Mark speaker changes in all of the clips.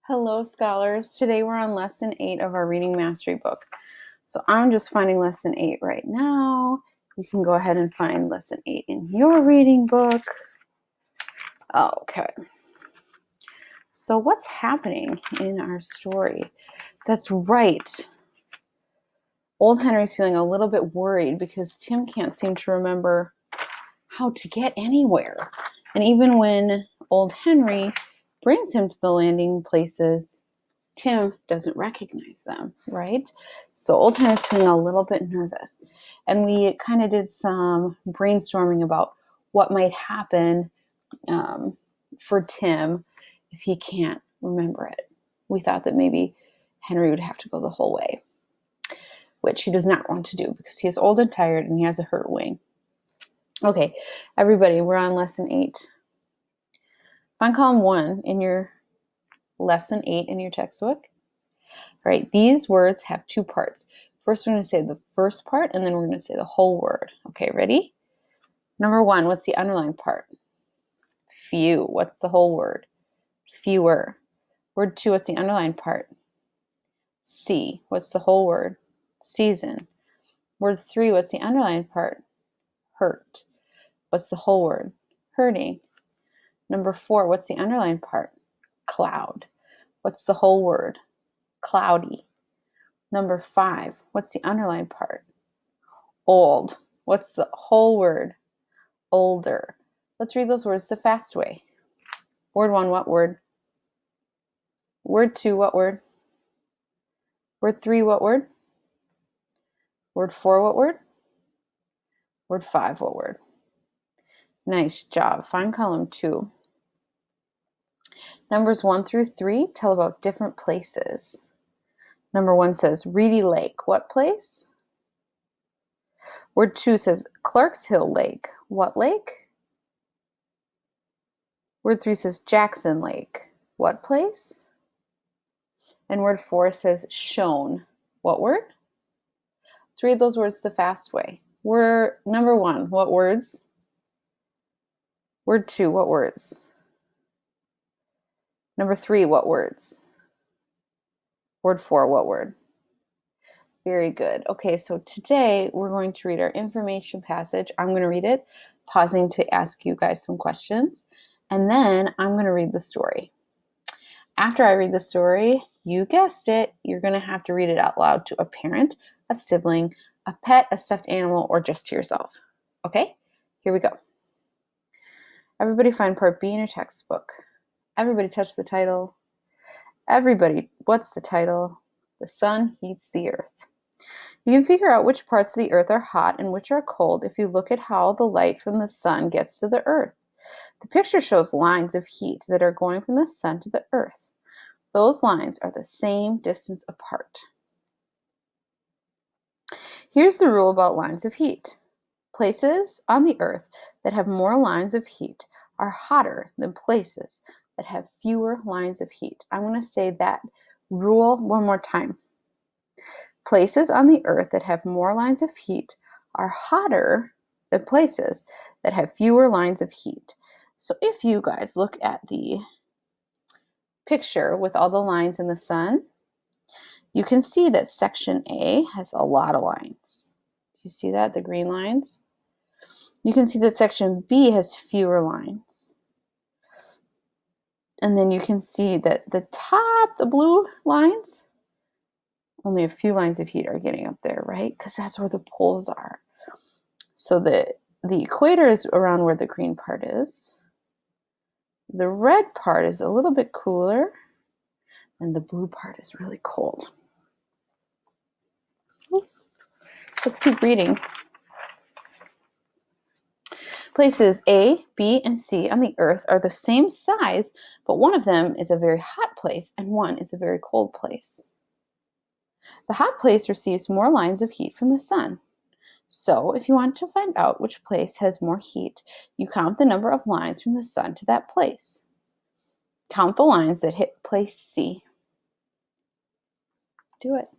Speaker 1: Hello, scholars. Today we're on lesson 8 of our reading mastery book. So I'm just finding lesson 8 right now. You can go ahead and find lesson 8 in your reading book. Okay. So what's happening in our story? That's right. Old Henry's feeling a little bit worried because Tim can't seem to remember how to get anywhere. And even when old Henry brings him to the landing places, Tim doesn't recognize them, right? So old Henry's feeling a little bit nervous. And we kind of did some brainstorming about what might happen for Tim if he can't remember it. We thought that maybe Henry would have to go the whole way, which he does not want to do because he is old and tired and he has a hurt wing. Okay, everybody, we're on lesson 8. Find column 1 in your lesson 8 in your textbook. All right, these words have 2 parts. First, we're going to say the first part, and then we're going to say the whole word. Okay, ready? Number 1, what's the underlined part? Few. What's the whole word? Fewer. Word 2, what's the underlined part? See. What's the whole word? Season. Word 3, what's the underlined part? Hurt. What's the whole word? Hurting. Number 4, what's the underlined part? Cloud. What's the whole word? Cloudy. Number 5, what's the underlined part? Old. What's the whole word? Older. Let's read those words the fast way. Word 1, what word? Word 2, what word? Word 3, what word? Word 4, what word? Word 5, what word? Nice job. Find column 2. Numbers 1 through 3 tell about different places. Number 1 says Reedy Lake. What place? Word 2 says Clarks Hill Lake. What lake? Word 3 says Jackson Lake. What place? And word 4 says shown. What word? Let's read those words the fast way. Word number 1, what words? Word 2, what words? Number 3, what words? Word 4, what word? Very good. Okay, so today we're going to read our information passage. I'm going to read it, pausing to ask you guys some questions, and then I'm going to read the story. After I read the story, you guessed it, you're going to have to read it out loud to a parent, a sibling, a pet, a stuffed animal, or just to yourself. Okay, here we go. Everybody find part B in your textbook. Everybody touch the title. Everybody, what's the title? The sun heats the earth. You can figure out which parts of the earth are hot and which are cold if you look at how the light from the sun gets to the earth. The picture shows lines of heat that are going from the sun to the earth. Those lines are the same distance apart. Here's the rule about lines of heat. Places on the earth that have more lines of heat are hotter than places that have fewer lines of heat. I'm going to say that rule one more time. Places on the earth that have more lines of heat are hotter than places that have fewer lines of heat. So if you guys look at the picture with all the lines in the sun, you can see that section A has a lot of lines. Do you see that, the green lines? You can see that section B has fewer lines. And then you can see that the top, the blue lines, only a few lines of heat are getting up there, right? Because that's where the poles are. So the equator is around where the green part is. The red part is a little bit cooler, and the blue part is really cold. Let's keep reading. Places A, B, and C on the earth are the same size, but one of them is a very hot place and one is a very cold place. The hot place receives more lines of heat from the sun. So if you want to find out which place has more heat, you count the number of lines from the sun to that place. Count the lines that hit place C. Do it.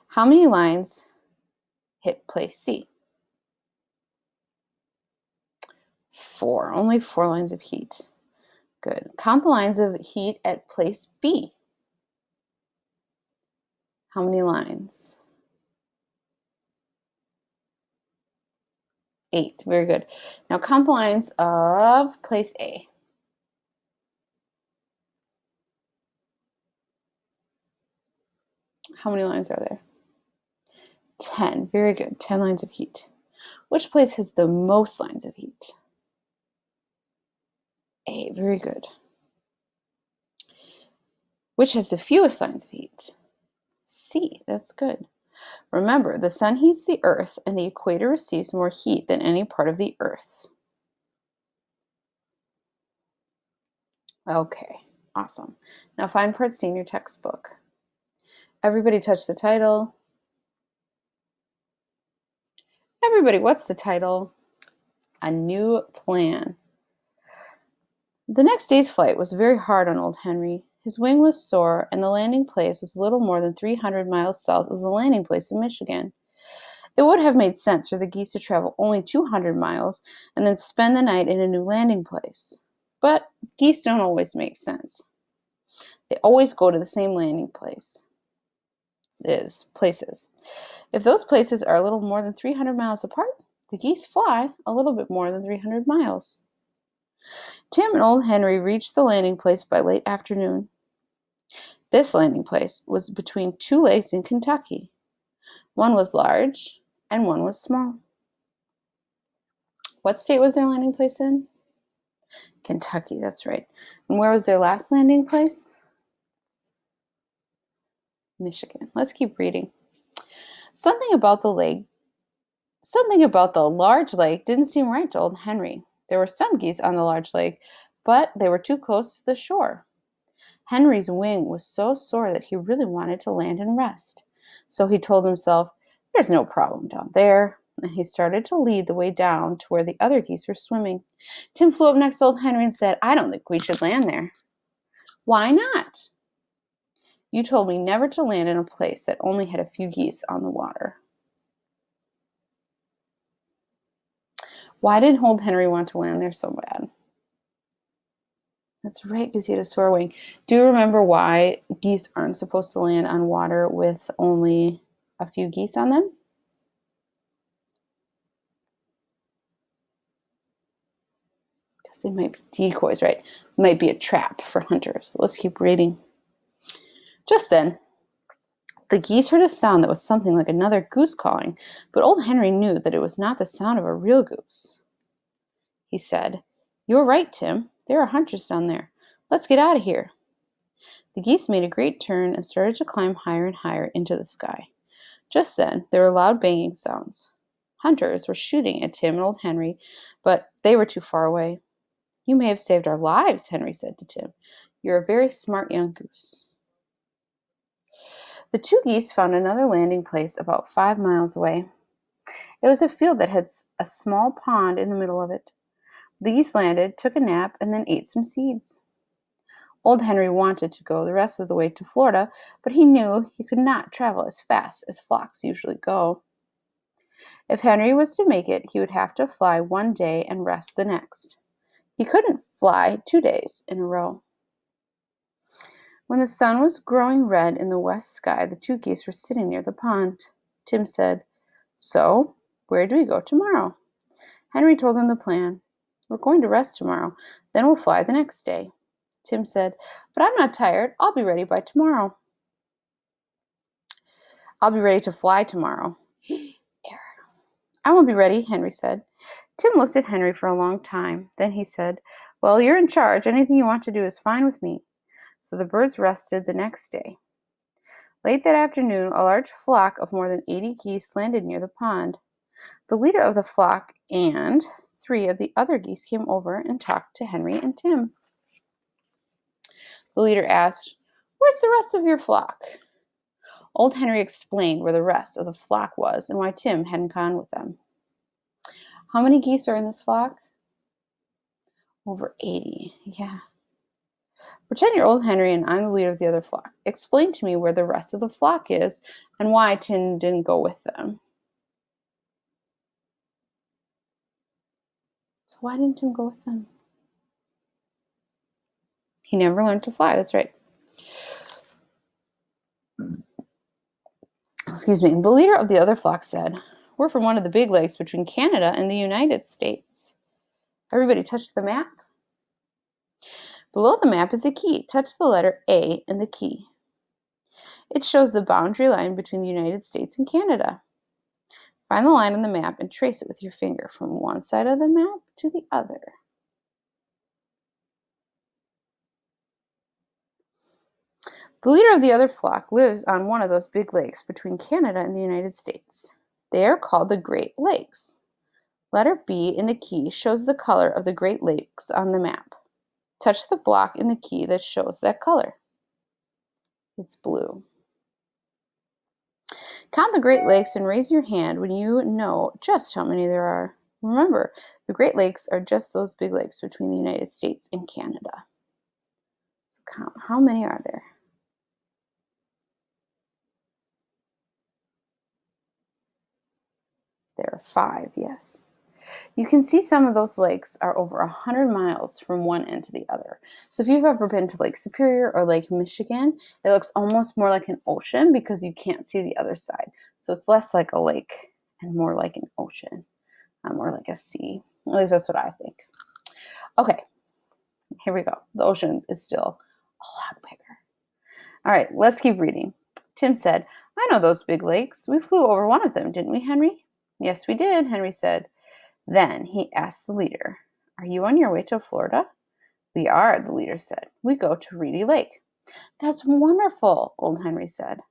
Speaker 1: How many lines hit place C? 4. Only 4 lines of heat. Good. Count the lines of heat at place B. How many lines? 8. Very good. Now count the lines of place A. How many lines are there? 10. Very good. 10 lines of heat. Which place has the most lines of heat? A. Very good. Which has the fewest lines of heat? C. That's good. Remember, the sun heats the earth and the equator receives more heat than any part of the earth. Okay, awesome. Now find part C in your textbook. Everybody touch the title. Everybody, what's the title? A New Plan. The next day's flight was very hard on old Henry. His wing was sore, and the landing place was little more than 300 miles south of the landing place in Michigan. It would have made sense for the geese to travel only 200 miles and then spend the night in a new landing place. But geese don't always make sense. They always go to the same landing places. If those places are a little more than 300 miles apart, the geese fly a little bit more than 300 miles. Tim and old Henry reached the landing place by late afternoon. This landing place was between two lakes in Kentucky. One was large and one was small. What state was their landing place in? Kentucky, that's right. And where was their last landing place? Michigan. Let's keep reading. Something about the large lake didn't seem right to old Henry. There were some geese on the large lake, but they were too close to the shore. Henry's wing was so sore that he really wanted to land and rest. So he told himself, "There's no problem down there." And he started to lead the way down to where the other geese were swimming. Tim flew up next to old Henry and said, "I don't think we should land there." "Why not?" "You told me never to land in a place that only had a few geese on the water." Why did old Henry want to land there so bad? That's right, because he had a sore wing. Do you remember why geese aren't supposed to land on water with only a few geese on them? Because they might be decoys, right? Might be a trap for hunters. Let's keep reading. Just then, the geese heard a sound that was something like another goose calling, but old Henry knew that it was not the sound of a real goose. He said, "You're right, Tim. There are hunters down there. Let's get out of here." The geese made a great turn and started to climb higher and higher into the sky. Just then, there were loud banging sounds. Hunters were shooting at Tim and old Henry, but they were too far away. "You may have saved our lives," Henry said to Tim. "You're a very smart young goose." The two geese found another landing place about 5 miles away. It was a field that had a small pond in the middle of it. The geese landed, took a nap, and then ate some seeds. Old Henry wanted to go the rest of the way to Florida, but he knew he could not travel as fast as flocks usually go. If Henry was to make it, he would have to fly one day and rest the next. He couldn't fly 2 days in a row. When the sun was growing red in the west sky, the two geese were sitting near the pond. Tim said, "So, where do we go tomorrow?" Henry told him the plan. "We're going to rest tomorrow, then we'll fly the next day." Tim said, "But I'm not tired. I'll be ready by tomorrow." "I'll be ready to fly tomorrow." "I won't be ready," Henry said. Tim looked at Henry for a long time. Then he said, "Well, you're in charge. Anything you want to do is fine with me." So the birds rested the next day. Late that afternoon, a large flock of more than 80 geese landed near the pond. The leader of the flock and 3 of the other geese came over and talked to Henry and Tim. The leader asked, "Where's the rest of your flock?" Old Henry explained where the rest of the flock was and why Tim hadn't gone with them. "How many geese are in this flock?" "Over 80, yeah." "Pretend you're old Henry and I'm the leader of the other flock. Explain to me where the rest of the flock is and why Tim didn't go with them." So why didn't Tim go with them? He never learned to fly. That's right. Excuse me. The leader of the other flock said, "We're from one of the big lakes between Canada and the United States." Everybody touch the map. Below the map is a key. Touch the letter A in the key. It shows the boundary line between the United States and Canada. Find the line on the map and trace it with your finger from one side of the map to the other. The leader of the other flock lives on one of those big lakes between Canada and the United States. They are called the Great Lakes. Letter B in the key shows the color of the Great Lakes on the map. Touch the block in the key that shows that color. It's blue. Count the Great Lakes and raise your hand when you know just how many there are. Remember, the Great Lakes are just those big lakes between the United States and Canada. So count, how many are there? There are 5, yes. You can see some of those lakes are over 100 miles from one end to the other. So if you've ever been to Lake Superior or Lake Michigan, it looks almost more like an ocean because you can't see the other side. So it's less like a lake and more like an ocean, or like a sea. At least that's what I think. Okay, here we go. The ocean is still a lot bigger. All right, let's keep reading. Tim said, "I know those big lakes. We flew over one of them, didn't we, Henry?" "Yes, we did," Henry said. Then he asked the leader, "Are you on your way to Florida?" "We are," the leader said. "We go to Reedy Lake." "That's wonderful," old Henry said.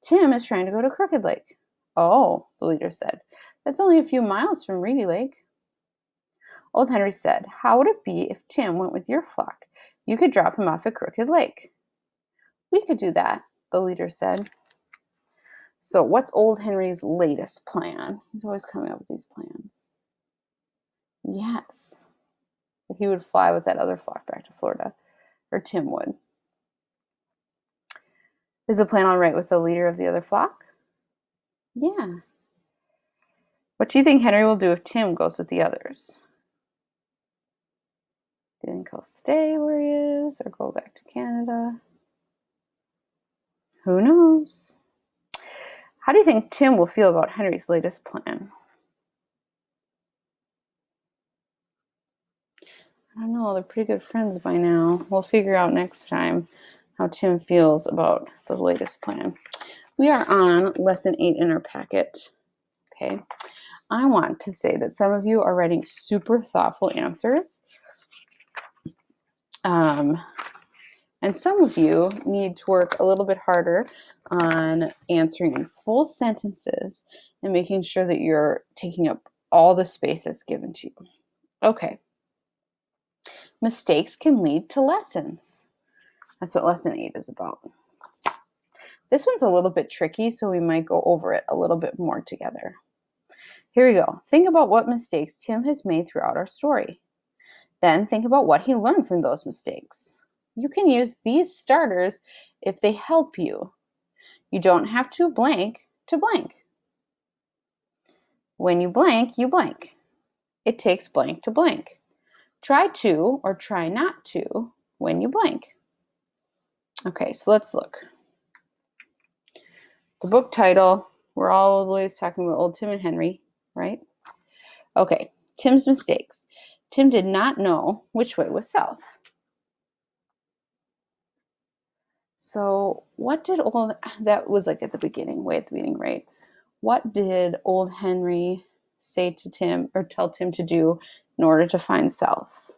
Speaker 1: "Tim is trying to go to Crooked Lake." "Oh," the leader said. "That's only a few miles from Reedy Lake." Old Henry said, "How would it be if Tim went with your flock? You could drop him off at Crooked Lake." "We could do that," the leader said. So what's old Henry's latest plan? He's always coming up with these plans. Yes. He would fly with that other flock back to Florida, or Tim would. Is the plan all right with the leader of the other flock? Yeah. What do you think Henry will do if Tim goes with the others? Do you think he'll stay where he is or go back to Canada? Who knows? How do you think Tim will feel about Henry's latest plan? I don't know. They're pretty good friends by now. We'll figure out next time how Tim feels about the latest plan. We are on lesson 8 in our packet. Okay. I want to say that some of you are writing super thoughtful answers. And some of you need to work a little bit harder on answering in full sentences and making sure that you're taking up all the space that's given to you. Okay. Mistakes can lead to lessons. That's what lesson 8 is about. This one's a little bit tricky, so we might go over it a little bit more together. Here we go. Think about what mistakes Tim has made throughout our story. Then think about what he learned from those mistakes. You can use these starters if they help you. You don't have to blank to blank. When you blank, you blank. It takes blank to blank. Try to or try not to when you blank. Okay, so let's look. The book title, we're always talking about old Tim and Henry, right? Okay, Tim's mistakes. Tim did not know which way was south. So what did that was like at the beginning, way at the beginning, right? What did old Henry say to Tim or tell Tim to do in order to find south?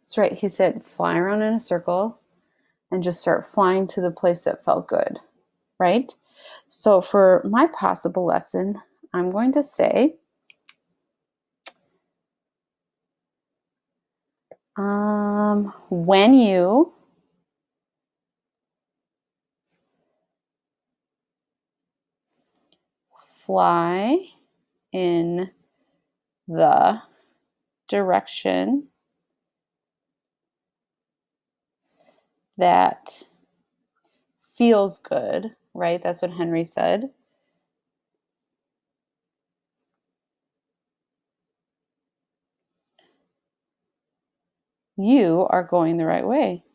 Speaker 1: That's right. He said, fly around in a circle and just start flying to the place that felt good, right? So for my possible lesson, I'm going to say, when you fly in the direction that feels good, right? That's what Henry said. You are going the right way.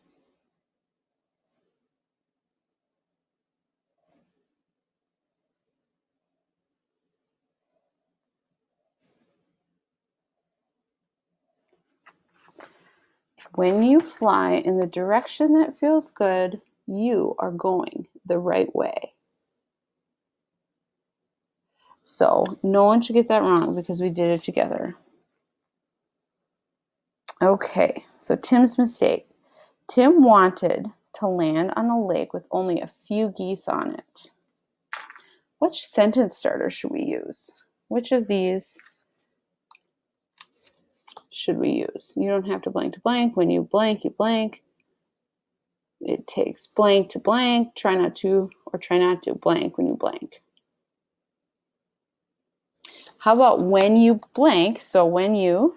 Speaker 1: When you fly in the direction that feels good, you are going the right way. So no one should get that wrong because we did it together. Okay, so Tim's mistake. Tim wanted to land on a lake with only a few geese on it. Which sentence starter should we use? Which of these should we use? You don't have to blank to blank. When you blank, you blank. It takes blank to blank. Try not to blank when you blank. How about when you blank? So when you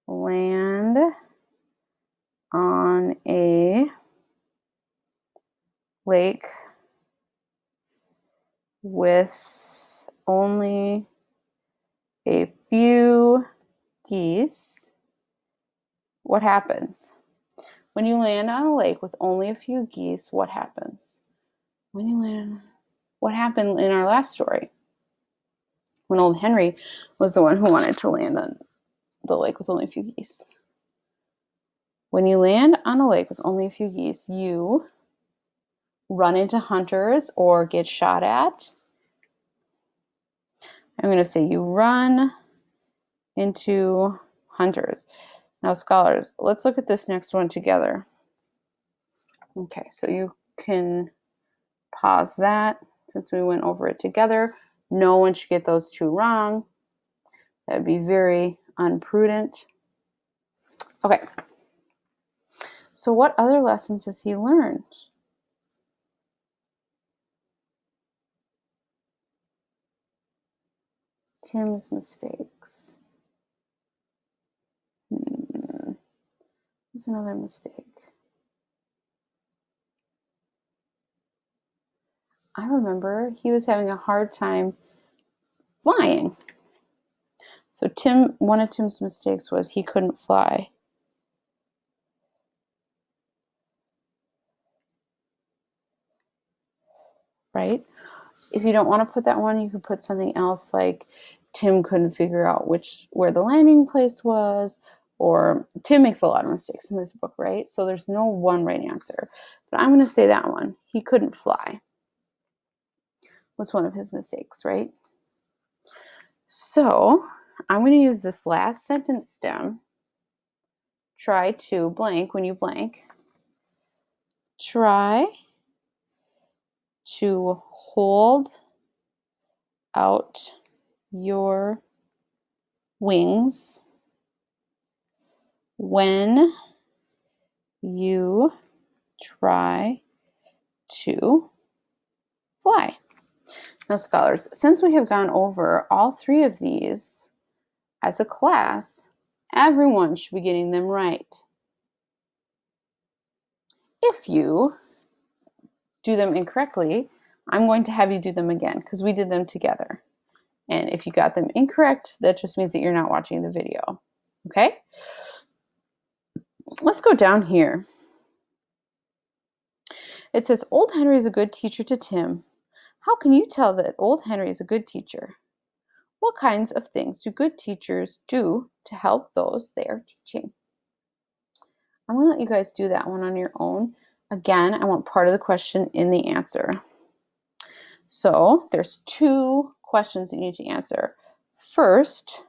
Speaker 1: land on a lake with only a few geese, what happens? When you land on a lake with only a few geese, what happens? When you land, what happened in our last story? When old Henry was the one who wanted to land on the lake with only a few geese. When you land on a lake with only a few geese, you run into hunters or get shot at. I'm going to say you run into hunters. Now, scholars, let's look at this next one together. Okay, so you can pause that since we went over it together. No one should get those two wrong. That would be very unprudent. Okay, so what other lessons has he learned? Tim's mistakes. What's another mistake? I remember he was having a hard time flying. So one of Tim's mistakes was he couldn't fly. Right? If you don't want to put that one, you could put something else like Tim couldn't figure out where the landing place was, or Tim makes a lot of mistakes in this book, right? So there's no one right answer. But I'm going to say that one. He couldn't fly was one of his mistakes, right? So I'm going to use this last sentence stem. Try to blank when you blank. Try to hold out your wings when you try to fly. Now, scholars, since we have gone over all three of these as a class, everyone should be getting them right. If you do them incorrectly, I'm going to have you do them again because we did them together. And if you got them incorrect, that just means that you're not watching the video. Okay? Let's go down here. It says, Old Henry is a good teacher to Tim. How can you tell that Old Henry is a good teacher? What kinds of things do good teachers do to help those they are teaching? I'm going to let you guys do that one on your own. Again, I want part of the question in the answer. So there's two questions that you need to answer. First,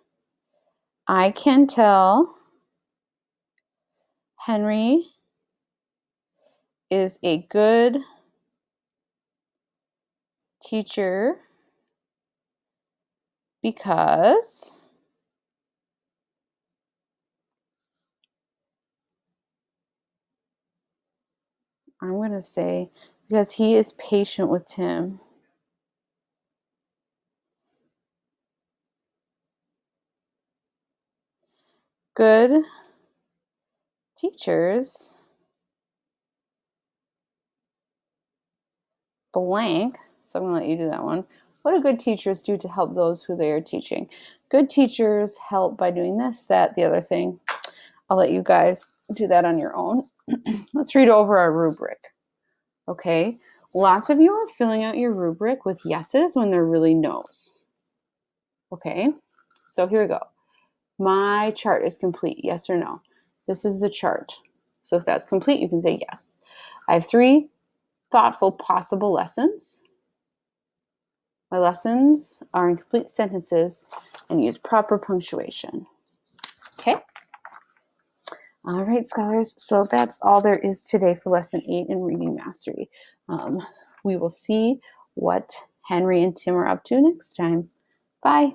Speaker 1: I can tell Henry is a good teacher because I'm going to say because he is patient with Tim. Good teachers blank, so I'm going to let you do that one, What do good teachers do to help those who they are teaching? Good teachers help by doing this, that, the other thing. I'll let you guys do that on your own. Let's read over our rubric. Okay, lots of you are filling out your rubric with yeses when they're really no's. Okay, so here we go. My chart is complete, yes or no? This is the chart. So if that's complete, you can say yes. I have 3 thoughtful possible lessons. My lessons are in complete sentences and use proper punctuation. Okay? All right, scholars. So that's all there is today for Lesson 8 in Reading Mastery. We will see what Henry and Tim are up to next time. Bye.